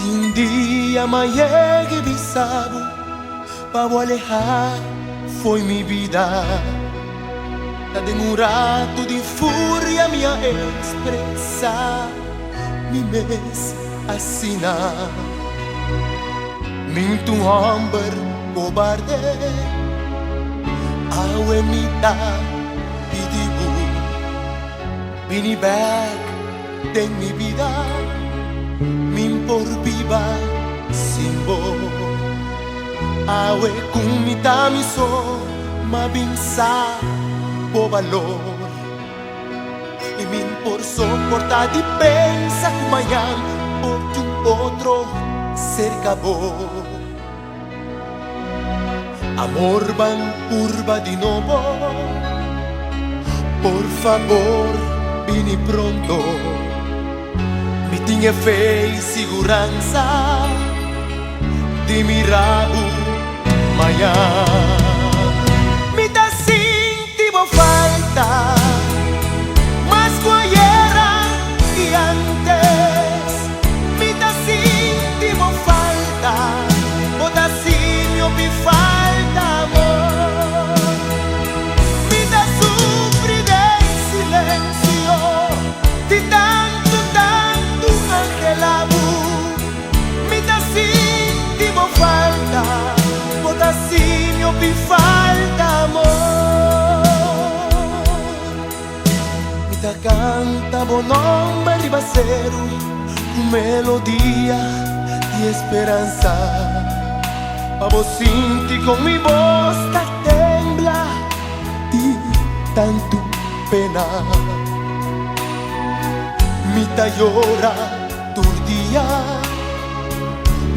um dia amanhã que bisabo para alejar foi minha vida. Tá demorado de fúria minha expressar me mês assinar. Minto homem cobarde ao imitar pedibu. Vini back de minha vida, min por viva simbo. Awe kumita miso mabinsa po valor. E min por soportar de pensa kumayan porque outro cerca bo. Amor van curva de novo, por favor, vini pronto. Me tinha fé e segurança de mirabo manhã. Me dá sentido falta, mas qual era que antes? Me dá sentido falta, o da sinho me falta amor. Me dá sofrida em silêncio, de tanto angelabo. Me dá sentido falta, o da sinho me falta amor. Me dá canta bom nome ribaceiro, com melodia de esperança. Pa vos sinti con mi voz ta tembla de tanto pena. Mi ta llora turdia,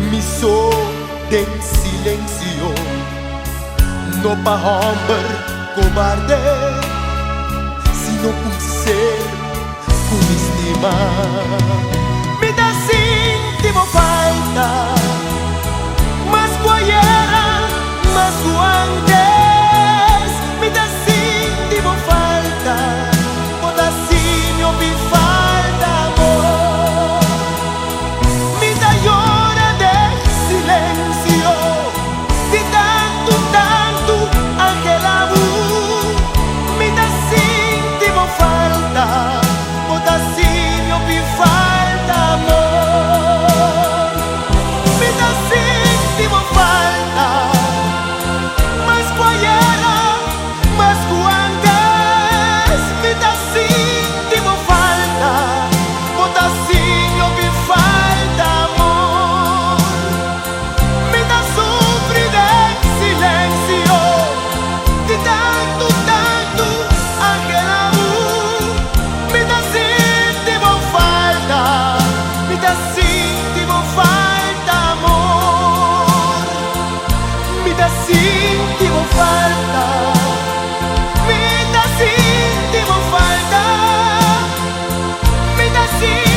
mi so en silencio. No pa hombre cobarde, sino un ser con estima. Mi ta sintimo falta, mas guayera, mas antes. Me dá sintimo falta, o da sinho me falta amor. Me dá llora de silencio, de tanto angelabo. Me dá sintimo falta, o da sinho me falta amor. Me dá sintimo falta, mas qual era, mas antes. Me dá sintimo falta, o da sinho me falta amor. Me dá sofrida em silêncio, de tanto angelabo. Me dá sintimo falta, me dá sintimo falta amor. Me dá sintimo falta, me dá sintimo falta, me dá sintimo